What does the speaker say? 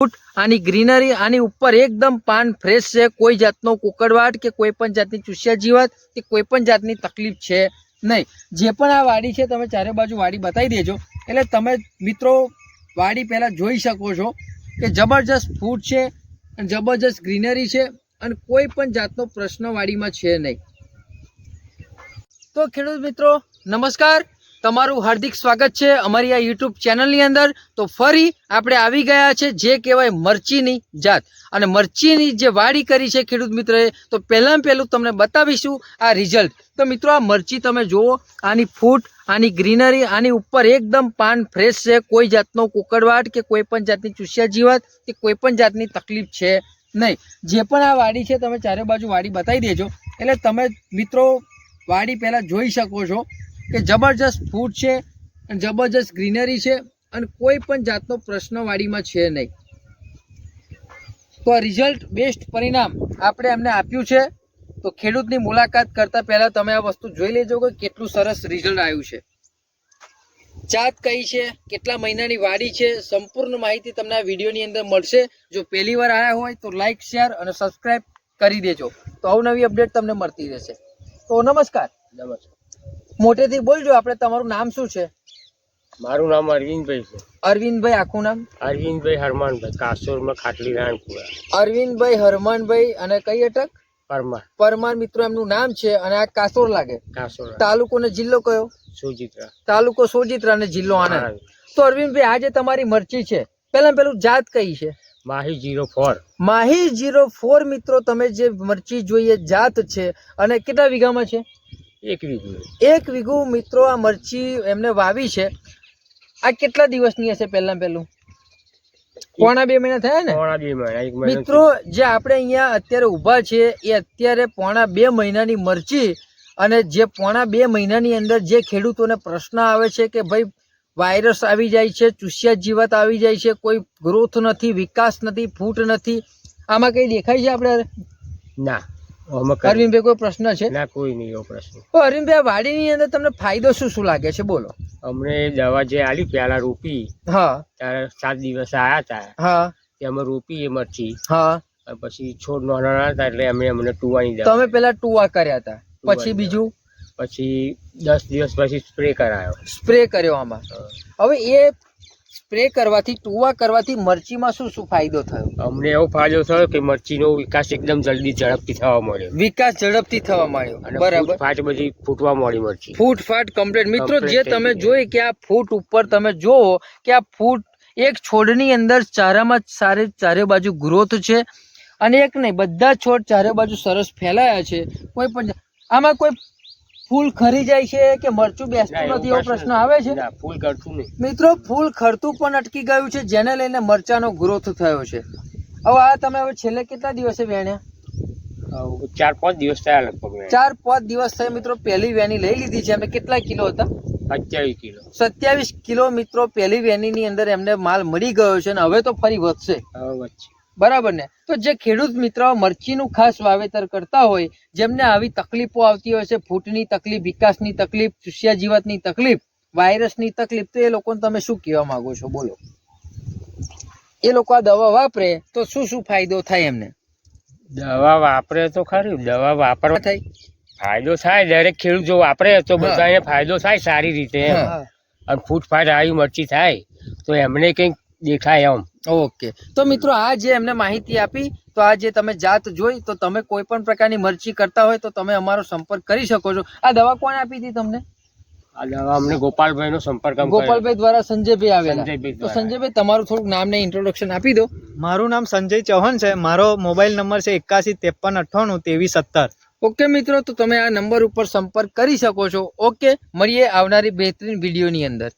આની ગ્રીનરી આની ઉપર એકદમ પાન ફ્રેશ છે, કોઈ જાતનો કોકડવાટ કે કોઈ પણ જાતની ચૂસ્યા જીવાત કે કોઈ પણ જાતની તકલીફ છે નહીં. જે પણ આ વાડી છે તમે ચારે બાજુ વાડી બતાવી દેજો એટલે તમે મિત્રો વાડી પહેલાં જોઈ શકો છો કે જબરજસ્ત ફૂડ છે અને જબરજસ્ત ગ્રીનરી છે અને કોઈ પણ જાતનો પ્રશ્ન વાડીમાં છે નહીં. તો ખેડૂત મિત્રો નમસ્કાર, તમારું હાર્દિક સ્વાગત છે અમારી આ યુટ્યુબ ચેનલની અંદર. તો ફરી આપણે આવી ગયા છે જે કહેવાય મરચીની જાત અને મરચીની જે વાડી કરી છે ખેડૂત મિત્રોએ. તો પહેલાં તમને બતાવીશું આ રિઝલ્ટ. તો મિત્રો આ મરચી તમે જુઓ, આની ફૂટ, આની ગ્રીનરી, આની ઉપર એકદમ પાન ફ્રેશ છે, કોઈ જાતનો કોકડવાટ કે કોઈ પણ જાતની ચૂસ્યા જીવાત કે કોઈ પણ જાતની તકલીફ છે નહીં. જે પણ આ વાડી છે તમે ચારે બાજુ વાડી બતાવી દેજો એટલે તમે મિત્રો વાડી પહેલાં જોઈ શકો છો કે જબરજસ્ત ફૂડ છે અને જબરજસ્ત ગ્રીનરી છે અને કોઈ પણ જાતનો પ્રશ્ન વાડીમાં છે નહીં. તો આ રિઝલ્ટ બેસ્ટ પરિણામ આપણે એમને આપ્યું છે. તો ખેડૂતની મુલાકાત કરતાં પહેલાં તમે આ વસ્તુ જોઈ લેજો કે કેટલું સરસ રિઝલ્ટ આવ્યું છે. જાત કઈ છે, કેટલા મહિનાની વાડી છે, સંપૂર્ણ માહિતી તમને આ વિડીયોની અંદર મળશે. જો પહેલી વાર આવ્યા હોય તો લાઇક, શેર અને સબસ્ક્રાઈબ કરી દેજો તો અવનવી અપડેટ તમને મળતી રહેશે. તો નમસ્કાર. મોટેથી બોલજો, આપણે તમારું નામ શું છે? મારું નામ અરવિંદભાઈ છે. અરવિંદભાઈ, આખું નામ? અરવિંદભાઈ હરમાનભાઈ, કાસોરમાં ખાટલી રાણપુરા. અરવિંદભાઈ હરમાનભાઈ અને કઈ અટક? પરમાર. પરમાર મિત્રો એમનું નામ છે અને આ કાસોર લાગે. કાસોર. તાલુકો ને જિલ્લો કયો? સોજિત્રા. તાલુકો સોજિત્રા ને જિલ્લો આણંદ. તો અરવિંદભાઈ આજે તમારી મરચી છે, પેલું જાત કઈ છે? માહી 04. માહી 04 મિત્રો તમે જે મરચી જોઈએ જાત છે અને કેટલા વીઘામાં છે? 1 વીઘું. 1 વીઘું મિત્રો આ મરચી એમને વાવી છે. આ કેટલા દિવસની હશે? પહેલું પોણા 2 મહિના થયા ને? પોણા 2 મહિના. 1 મહિના મિત્રો જે આપણે અહીંયા અત્યારે ઊભા છે એ અત્યારે પોણા 2 મહિનાની મરચી. અને જે પોણા 2 મહિનાની અંદર જે ખેડૂતોને પ્રશ્ન આવે છે કે ભાઈ વાયરસ આવી જાય છે, ચૂસ્યા જીવાત આવી જાય છે, કોઈ ગ્રોથ નથી, વિકાસ નથી, ફૂટ નથી, આમાં કઈ દેખાય છે આપણે? ના. અરવિંદભાઈ કોઈ પ્રશ્ન છે? ના, કોઈ નહીં એવો પ્રશ્ન. તો અરવિંદભાઈ આ વાડીની અંદર તમને ફાયદો શું લાગે છે બોલો? અમને દવા જે આલી પહેલા રોપી, હા, ત્યારે 7 દિવસ આવ્યા હતા. હા, તેમાં રોપી એ મરચી. હા. પછી છોડ નાના હતા એટલે અમને ટુવાની દવા. તમે પેલા ટુવા કર્યા હતા, પછી બીજું? પછી 10 દિવસ પછી સ્પ્રે કરાયો. સ્પ્રે કર્યો આમાં. હવે એ સ્પ્રે કરવાથી, ટુવા કરવાથી મરચીમાં શું ફાયદો થયો? અમને એવો ફાયદો થયો કે મરચીનો વિકાસ એકદમ જલ્દી ઝડપથી થવા મળ્યો. વિકાસ ઝડપથી થવા માંડ્યો. બરાબર. ફાટ બધી ફૂટવા મળી મરચી. ફૂટ કમ્પ્લીટ. મિત્રો જે તમે જોઈ કે આ ફૂટ ઉપર તમે જોવો કે આ ફૂટ એક છોડની અંદર ચારામાં ચારે બાજુ ગ્રોથ છે અને એક નહીં, બધા છોડ ચારે બાજુ સરસ ફેલાયા છે. કોઈ પણ આમાં કોઈ ફૂલ ખરી જાય છે કે મરચું બેસતું નથી એવો પ્રશ્ન આવે છે? ફૂલ ખરતું નહીં મિત્રો, ફૂલ ખરતું પણ અટકી ગયું છે જેને લઈને મરચાનો ગ્રોથ થયો છે. હવે આ તમે હવે છેલ્લે કેટલા દિવસે વેણ્યા? 4-5 દિવસ થયા લગભગ. 4-5 દિવસ થયા મિત્રો. પહેલી વેણી લઈ લીધી છે. એમને કેટલા કિલો હતા? 27 કિલો. 27 કિલો મિત્રો પહેલી વેણીની અંદર એમને માલ મળી ગયો છે અને હવે તો ફરી વધશે. બરાબર ને? તો જે ખેડૂત મિત્રો મરચીનું ખાસ વાવેતર કરતા હોય, જેમને આવી તકલીફો આવતી હોય છે, ફૂટની તકલીફ, વિકાસની તકલીફ, ચૂસ્યા જીવાતની તકલીફ, વાયરસની તકલીફ, તો એ લોકોને તમે શું કહેવા માંગો છો બોલો? એ લોકો આ દવા વાપરે તો શું ફાયદો થાય એમને? દવા વાપરે તો ખરી, દવા વાપરવા થાય ફાયદો થાય. દરેક ખેડૂત જો વાપરે તો બધાને ફાયદો થાય સારી રીતે. અને ફૂટફાટ આવી મરચી થાય તો એમને કંઈક દેખાય એમ. ઓકે. તો મિત્રો આ જે એમને માહિતી આપી, તો આ જે તમે જાત જોઈ, તો તમે કોઈ પણ પ્રકારની મરચી કરતા હોય તો તમે અમારો સંપર્ક કરી શકો છો. આ દવા કોણે આપી હતી તમને? આ દવા અમને ગોપાલભાઈ નો સંપર્ક. ગોપાલભાઈ દ્વારા સંજયભાઈ આવેલા. તો સંજયભાઈ તમારું થોડુંક નામ ને ઇન્ટ્રોડક્શન આપી દો. મારું નામ સંજય ચૌહાણ છે. મારો મોબાઈલ નંબર છે 8153982317. ઓકે મિત્રો, તો તમે આ નંબર ઉપર સંપર્ક કરી શકો છો. ઓકે, મળીએ આવનારી બહેતરીન વિડીયોની અંદર.